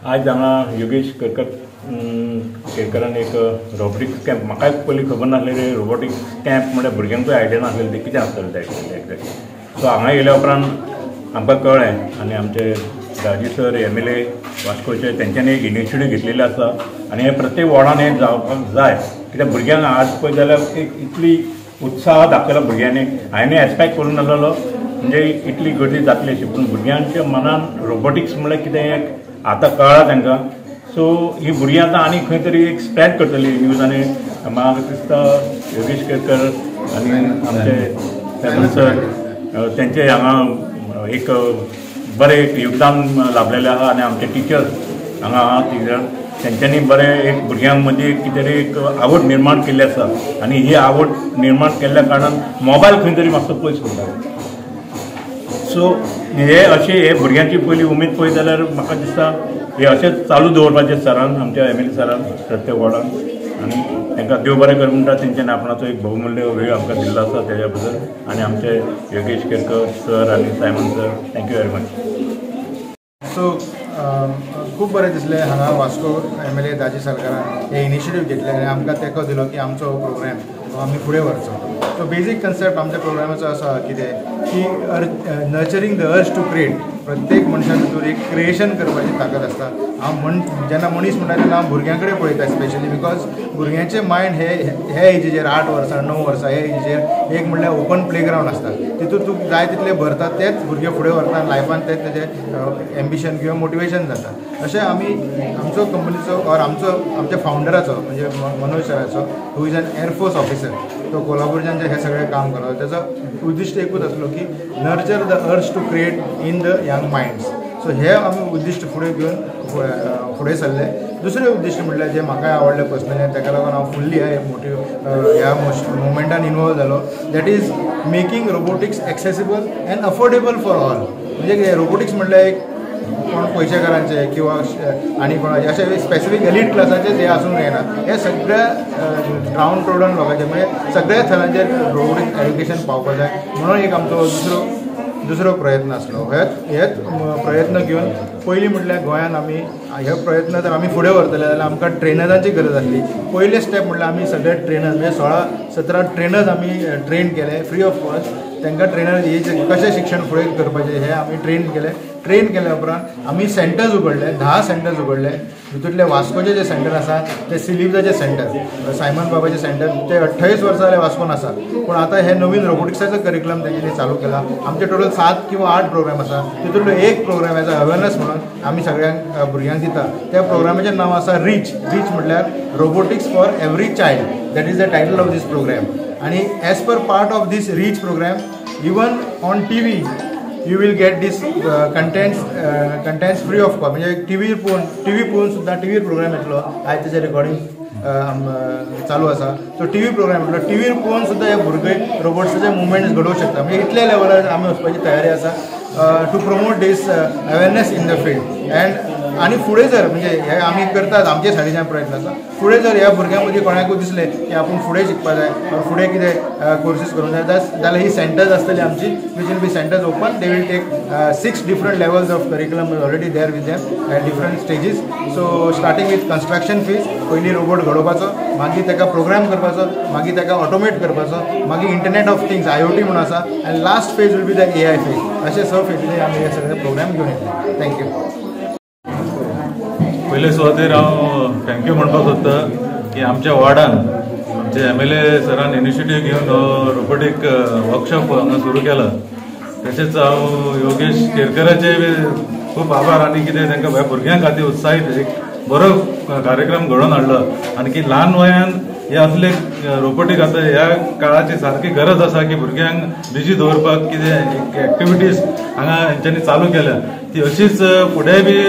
आज हांगा योगेश केरकरान एक रोबोटिक्स कॅम्प म्हाका पयलीं खबर नासलें रोबोटिक्स कॅम्प म्हणजे भुरग्यांकूय आयडिया नासलें ते कितें आसतलें तें एक्झॅक्टली. सो हांगा येयल्या उपरांत आमकां कळ्ळें आनी आमचे दाजी सर MLA वास्कोचे तेंच्यांनी एक इनिशिएटीव घेतलेली आसा आनी हे प्रत्येक वॉर्डान हे जावपाक जाय कित्याक भुरग्यांक आज पळय जाल्यार एक इतली उत्साह दाखयला भुरग्यांनी. हांवें एक्सपेक्ट करूं नासलेलो म्हणजे इतली गर्दी जातली अशी, पूण भुरग्यांच्या मनान रोबोटिक्स म्हणल्यार कितें एक आतां कळ्ळां तांकां. सो ही भुरगीं आतां आनी खंय तरी एक स्प्रेड करतली न्यूज आनी म्हाका दिसता योगेश केरकर आनी आमचे सॅमन सर तेंचे हांगा एक बरें एक योगदान लाभलेलें आहा आनी आमचे टिचर्स हांगा आहा टिचर तेंच्यांनी बरें एक भुरग्यांक मदीं कितें तरी एक आवड निर्माण केल्ली आसा आनी ही आवड निर्माण केल्ल्या कारणान मोबायल खंय तरी मातसो पयस करता. सो हे अशें हे भुरग्यांची पयली उमेद पळयत जाल्यार म्हाका दिसता हे अशेंच चालू दवरपाचें सरान आमच्या MLA सरान प्रत्येक वॉर्डान आनी तांकां देव बरें कर म्हणटा तेंच्यांनी आपणाचो एक बहुमूल्य वेळ आमकां दिल्लो आसा तेज्या बद्दल आनी आमचे योगेश केरकर सर आनी Simon sir thank you very much. So खूब बरें दिसलें हांगा वास्को MLA दाजी सरकारान हे इनिशिएटीव घेतले आनी आमकां तेंको दिलो की आमचो प्रोग्राम आमी फुडें व्हरचो. सो बेजीक कन्सेप्ट आमच्या प्रोग्रामाचो आसा कितें की नर्चरींग द अर्ज टू क्रिएट. प्रत्येक मनशा भितर एक क्रिएशन करपाची ताकद आसता. हांव जेन्ना मनीस म्हणटा तेन्ना हांव भुरग्यां कडेन पळयता स्पेशली बिकॉज भुरग्यांचें मायंड हे एजीचेर 8 वर्सां 9 वर्सां हे एजीचेर एक म्हणल्यार ओपन प्लेग्रावंड आसता. तितून तूं जाय तितले भरता तेच भुरगे फुडें व्हरता लायफान तेच तेजें एम्बिशन किंवा मोटिवेशन जाता. अशें आमी आमचो कंपनीचो ऑर आमच्या फावंडराचो म्हणजे मनोज सराचो who is an air force officer तो कोल्हापूरच्यान हे सगळें काम करता तेजो उद्दिश्ट एकूच आसलो की nurture the urge to create in the young minds. So हे आमी उद्दिश्ट फुडें घेवन फुडें सरले. दुसरें उद्दिश्ट म्हणल्यार जें म्हाकाय आवडलें पर्सनली ताका लागून हांव फुल्ली ह्या मुवमेंटान इनवॉल्व जालो that is making robotics accessible and affordable for all. म्हणजे रोबोटिक्स म्हणल्यार एक कोण पयशेकारांचे किंवा आनी कोणाचे अशे स्पेसिफीक एलीट क्लासाचे हे आसूंक जायना. हे सगळ्या ग्रावंड प्रोडन लोकांचे म्हणजे सगळ्या थरांचेर रोबोटिक्स एड्युकेशन पावपाक जाय म्हणून एक आमचो दुसरो प्रयत्न आसलो. हेच प्रयत्न घेवन पयलीं म्हटल्यार गोंयान आमी हे प्रयत्न जर आमी फुडें व्हरतले जाल्यार आमकां ट्रेनरांची गरज आसली. पयले स्टेप म्हटल्यार आमी सगळे ट्रेनर्स म्हणजे 16-17 ट्रेनर्स आमी ट्रेन केले फ्री ऑफ कॉस्ट. तांकां ट्रेनर कशें शिक्षण फुडें करपाचें हें आमी ट्रेन केल्या उपरांत आमी सेंटर्स उगडले 10 सेंटर्स उगडले. भितूरले वास्कोचे जे सेंटर आसा ते सिलिव्जाचे सेंटर सायमन बाबाचे सेंटर ते 28 वर्सां जाले वास्कोन आसा. पूण आतां हे नवीन रोबोटिक्साचो करिक्युलम तेंच्यांनी चालू केला. आमचे टोटल 7 किंवा 8 प्रोग्राम आसा. तितूंतलो एक प्रोग्राम एज अवेरनेस म्हणून आमी सगळ्यांक भुरग्यांक दिता. त्या प्रोग्रामाचें नांव आसा रीच म्हटल्यार robotics for every child. That is the title of this program. आनी as per part of this reach program even on TV you will get this contents free of cost. म्हणजे टीव्ही पळोवन सुद्धा टीव्हीर programme येतलो. आयज तेजें recording चालू आसा. सो TV programme येतलो. टीव्हीर पळोवन सुद्धा हे भुरगे रोबोट्साचे मुवमेंट्स घडोवंक शकता. म्हणजे इतल्या लेवलार आमी वचपाची तयारी आसा to promote this awareness in the field. आनी फुडें जर म्हणजे हे आमी करतात आमचे सायडीच्यान प्रयत्न आसा. फुडें जर ह्या भुरग्यां मदीं कोणाकूय दिसलें की आपूण फुडें शिकपाक जाय फुडें कितें कोर्सीस करूंक जाय जाल्यार ही सेंटर्स आसतली आमची which will be centres open. They will take 6 different levels of curriculum is already there with them at different stages. So starting with construction phase पयलीं रोबोट घडोवपाचो मागीर ताका प्रोग्राम करपाचो मागीर ताका ऑटोमेट करपाचो मागीर इंटरनेट ऑफ थिंग्स IoT म्हणून आसा आनी last phase will be the AI फेज. अशे 6 फेजींनी आमी हे सगळे प्रोग्राम घेवन येतले. थँक्यू. पयले सुवातेर हांव थँक्यू म्हणपाक सोदता की आमच्या वार्डान आमचे MLA सरान इनिशिएटीव घेवन रोबोटीक वर्कशॉप हांगा सुरू केला. तशेंच हांव योगेश केरकराचे खूब आभार आनी कितें तांकां भुरग्यां खातीर उत्साहीत एक बरो कार्यक्रम घडोवन हाडलो. आनी की ल्हान वयान हे असले रोबोटीक आतां ह्या काळाची सारकी गरज आसा की भुरग्यांक बिजी दवरपाक कितें एक्टिविटीज हांगा हेंच्यांनी चालू केल्या ती अशीच फुडें बी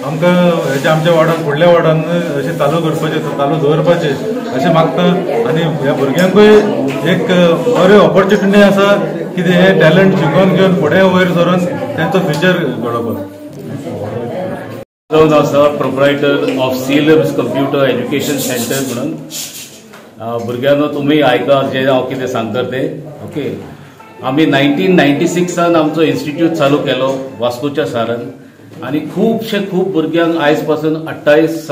आमकां आमच्या वार्डान फुडल्या वार्डान अशें चालू करपाचें चालू दवरपाचें अशें मागता. आनी ह्या भुरग्यांकूय एक बऱ्यो ऑपॉर्च्युनिटी आसा कितें हे टॅलंट शिकोवन घेवन फुडें वयर सरून तेंचो फ्युचर घडोवपाक. जावन आसा proprietor of CLMS computer education centre म्हणून. भुरग्यांनो तुमी आयका जें हांव कितें सांगता तें. ओके आमी 1996 आमचो इन्स्टिट्यूट चालू केलो वास्कोच्या शारान आणि खूप भुरग्यांक आयज पासून 28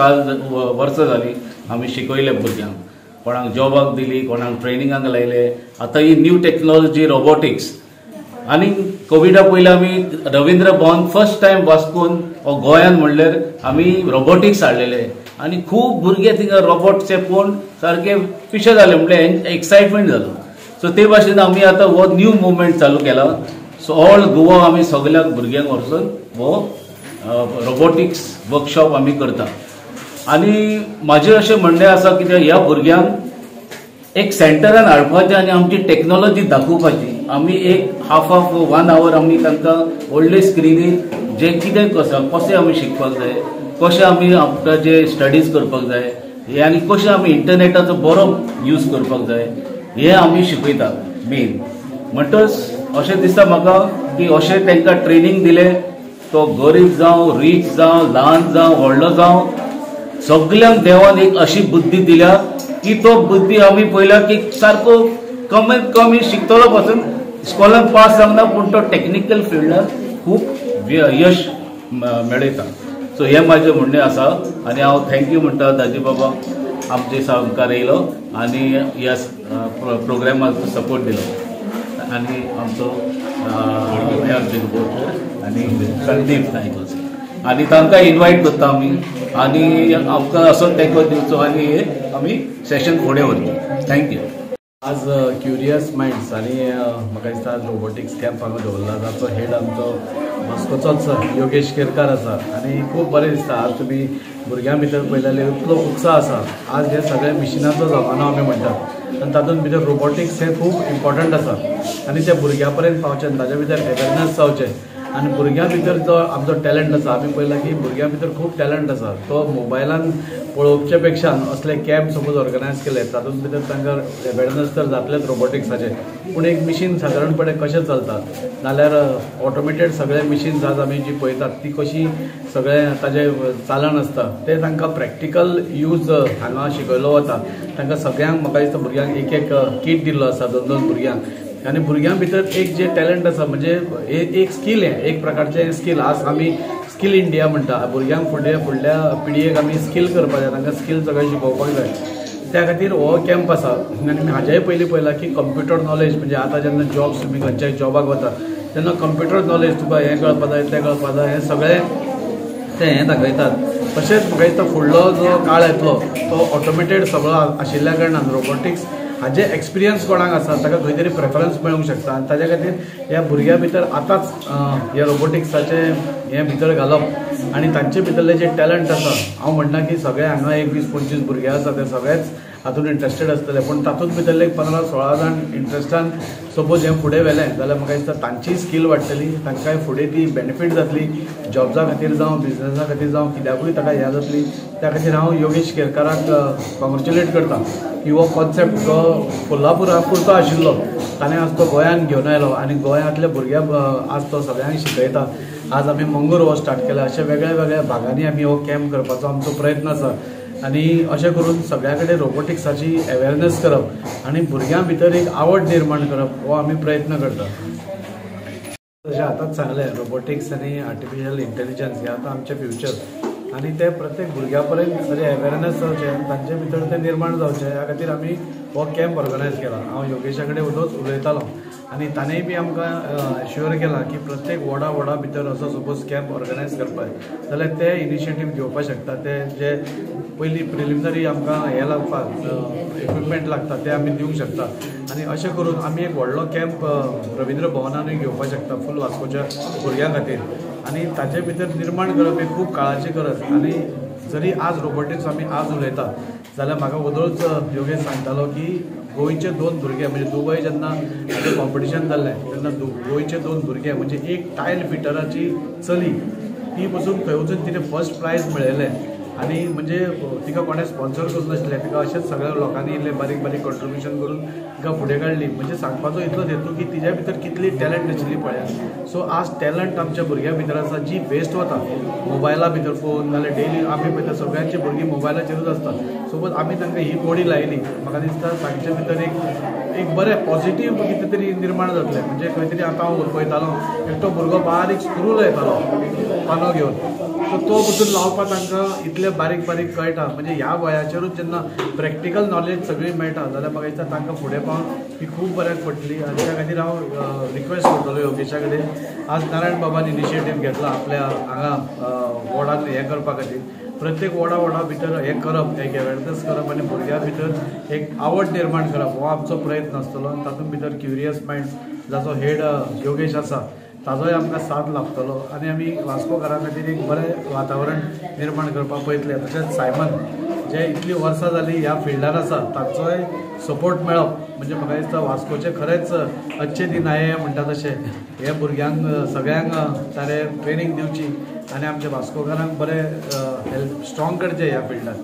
वर्सां जाली आमी शिकयले भुरग्यांक, कोणाक जॉबाक दिली, कोणाक ट्रेनिंगाक लायले. आतां ही न्यू टेक्नॉलॉजी रोबोटिक्स. आणि कोविडा पयलीं आमी रवींद्र भवन फर्स्ट टायम वास्कोन गोंयान म्हणल्यार आमी रोबोटिक्स हाडलेले आणि खूप भुरगे थिंगा रोबोटचे पळोवन सारखे पिशे जाले, म्हणजे एक्सायटमेंट जालो. सो ते भाशेन आमी आतां हो न्यू मुवमेंट चालू केला. सो ऑल गोवा आमी सगळ्याक भुरग्यांक व्हरसून हो रोबोटिक्स वर्कशॉप आमी करता. आणि माझे अशें म्हणणें आसा की ह्या भुरग्यांक एक सेंटरान हाडपाचें आनी आमची टेक्नॉलॉजी दाखोवपाची. आमी एक हाफ 1 आवर आमी तांकां व्हडले स्क्रिनीर जे कितें कशें आमी शिकपाक जाय, कशें आमी आमकां जे स्टडीज करपाक जाय हे, आनी कशें आमी इंटरनेटाचो बरो यूज करपाक जाय हे आमी शिकयता मेन. म्हणटच अशें दिसता म्हाका की अशें तांकां ट्रेनिंग दिलें, तो गरीब जावं, रीच जावं, ल्हान जावं, व्हडलो जावं, सगळ्यांक देवान एक अशी बुद्धी दिल्या की तो बुद्धी आमी पळयला की सारको कमीत कमी शिकतलो पासून स्कॉलान पास जावना, पूण तो टेक्निकल फिल्डार खूप यश मेळयता. सो हे माझे म्हणणें आसा आनी हांव थँक्यू म्हणटा दाजी बाबा आमचे सहकार येयलो आनी ह्या प्रोग्रामाक सपोर्ट दिलो, आनी आमचो आनी संदीप नायक आनी तांकां इन्वायट करता आमी, आनी आमकां असो तेंको दिवचो आनी हे आमी सेशन फुडें व्हरता. थँक्यू. आज क्युरियस माइंड्स आणि म्हाका दिसता आज रोबोटिक्स कॅम्प हांगा दवरला, जाचो हेड आमचो वास्कोचोच योगेश केरकार आसा. आनी खूब बरें दिसता आज तुमी भुरग्यां भितर पळयलेले इतलो उत्साह आसा. आज हे सगळे मिशिनाचो जमानो आमी म्हणटात आनी तातूंत भितर रोबोटिक्स हे खूब इम्पॉर्टंट आसा आनी ते भुरग्यां पर्यंत पावचें, ताजे भितर अवेरनेस जावचें. आनी भुरग्यां भितर जो आमचो टॅलंट आसा, आमी पळयलां की भुरग्यां भितर खूब टॅलंट आसा, तो मोबायलान पळोवचे पेक्षा असले कॅम्प सपोज ऑर्गनायज केले तातूंत भितर तांकां अवेरनेस तर जातलेच रोबोटिक्साचे, पूण एक मिशीन सादारणपणे कशें चलता, नाल्यार ऑटोमेटेड सगळे मिशीन्स आज आमी जी पळयतात ती कशी सगळें ताजें चालन आसता ते तांकां प्रॅक्टिकल यूज हांगा शिकयलो वता. तांकां सगळ्यांक म्हाका दिसता भुरग्यांक एक एक किट दिल्लो आसा 2-2 भुरग्यांक. आनी भुरग्यां भितर एक जे टॅलंट आसा म्हणजे एक स्कील, हे एक प्रकारचें स्कील. आज आमी स्कील इंडिया म्हणटा, भुरग्यांक फुडल्या पिळयेक आमी स्कील करपाक जाय, तांकां स्कील सगळें शिकोवपाक जाय. त्या खातीर हो कॅम्प आसा. आनी हाजेय पयलीं पळयलां की कंप्युटर नॉलेज, म्हणजे आतां जेन्ना जॉब्स तुमी खंयच्याय जॉबाक वता तेन्ना कंप्युटर नॉलेज तुका हें कळपाक जाय, तें कळपाक जाय, हें सगळें ते हें दाखयतात. तशेंच म्हाका दिसता फुडलो जो काळ येतलो तो ऑटोमेटेड सगळो आशिल्ल्या कारणान रोबोटिक्स हाजे एक्सपिरियन्स कोणाक आसा ताका खंय तरी प्रेफरन्स मेळूंक शकता. आनी ताज्या खातीर ह्या भुरग्यां भितर आतांच ह्या रोबोटिक्साचे हें भितर घालप आनी तांचे भितरले जे टॅलंट आसा, हांव म्हणटा की सगळे हांगा 20-25 भुरगे आसा ते सगळेच हातूंत इंट्रस्टेड आसतले, पूण तातूंत भितरले 15-16 जाण इंट्रस्टान सपोज हें फुडें व्हेलें जाल्यार म्हाका दिसता तांची स्कील वाडटली, तांकांय फुडें ती बेनिफीट जातली, जॉब्सा खातीर जावं बिजनसा खातीर जावं कित्याकूय ताका ह्या जातली. त्या खातीर हांव योगेश केरकाराक कॉंग्रेच्युलेट करता की हो कॉन्सेप्ट जो कोल्हापुरा पुरतो आशिल्लो ताणें आज तो गोंयान घेवन आयलो आनी गोंयांतल्या भुरग्यांक आज तो सगळ्यांक शिकयता. आज आमी मंगूर हो स्टार्ट केला, अशे वेगळ्या वेगळ्या भागांनी आमी हो कॅम्प करपाचो आमचो प्रयत्न आसा. आनी अशें करून सगळ्या कडेन रोबोटिक्साची अवेरनेस करप आनी भुरग्यां भितर एक आवड निर्माण करप हो आमी प्रयत्न करता. जशें आतांच सांगलें, रोबोटिक्स आनी आर्टिफिशियल इंटेलिजन्स हे आतां आमचें फ्युचर आनी ते प्रत्येक भुरग्यां पर्यंत खरें अवेरनेस जावचें आनी तांचे भितर तें निर्माण जावचें ह्या खातीर आमी हो कॅम्प ऑर्गनायज केला. हांव योगेशा कडेन उलयतालो आनी ताणेंय बी आमकां एश्युअर केलां की प्रत्येक वॉर्डा भितर असो सपोज कॅम्प ऑर्गनायज करपाक जाल्यार ते इनिशिएटीव घेवपाक शकता. ते जे पयलीं प्रिलिमिनरी आमकां हें लागपाक इक्विपमेंट लागता ते आमी दिवंक शकता. आनी अशें करून आमी एक व्हडलो कॅम्प रवींद्र भवनानूय घेवपाक शकता फूल वास्कोच्या भुरग्यां खातीर. आनी ताचे भितर निर्माण करप ही खूब काळाची गरज. आनी जरी आज रोबोटिक्स आमी आज उलयता जाल्यार म्हाका वदळूच योगेश सांगतालो की गोंयचे 2 भुरगे म्हणजे दुबय जेन्ना हाजें कॉम्पिटिशन जाल्लें तेन्ना गोंयचे 2 भुरगे म्हणजे एक टायल फिटराची चली ती पसून थंय वचून तिणें फर्स्ट प्रायज मेळयलें आनी म्हणजे तिका कोणें स्पॉन्सर करून नासलें, तिका अशेंच सगळ्या लोकांनी इल्लें बारीक बारीक कॉन्ट्रिब्युशन करून तिका फुडें काडली. म्हणजे सांगपाचो इतलोच हेतू की तिच्या भितर कितली टॅलंट आशिल्ली पळया. सो आज टॅलंट आमच्या भुरग्यां भितर आसा जी वेस्ट वता मोबायला भितर पळोवन, नाल्यार डेली आमी पळयता सगळ्यांची भुरगीं मोबायलाचेरूच आसता. सोबत आमी तांकां ही कोडी लायली, म्हाका दिसता तांचे भितर एक बरें पॉझिटीव कितें तरी निर्माण जातलें. म्हणजे खंय तरी आतां हांव पळयतालो एकटो भुरगो बारीक स्क्रू लायतालो पानो घेवन, सो तो पसून लावपाक तांकां इतले बारीक बारीक कळटा. म्हणजे ह्या वयाचेरूच जेन्ना प्रॅक्टिकल नॉलेज सगळी मेळटा जाल्यार म्हाका दिसता तांकां फुडें पावन ही खूब बऱ्याक पडटली. आनी त्या खातीर हांव रिक्वेस्ट करतलो योगेशा कडेन, आज नारायण बाबान इनिशिएटीव घेतला आपल्या हांगा वॉर्डान हें करपा खातीर. प्रत्येक वॉर्डा भितर हें करप, एक अवेरनेस करप आनी भुरग्यां भितर एक आवड निर्माण करप हो आमचो प्रयत्न आसतलो. आनी तातूंत भितर क्युरियस मायंड्स जाचो हेड योगेश आसा ताजोय आमकां साथ लाभतलो आनी आमी वास्कोकारां खातीर एक बरें वातावरण निर्माण करपाक पळयतले. तशेंच सायमन जे इतलीं वर्सां जालीं ह्या फिल्डार आसा ताचोय सपोर्ट मेळप म्हणजे म्हाका दिसता वास्कोचे खरेंच अच्छे दिन आये म्हणटा तशें हे भुरग्यांक सगळ्यांक ताणें ट्रेनींग दिवची आनी आमच्या वास्कोकारांक बरें हेल्प स्ट्रॉंग करचें ह्या फिल्डार.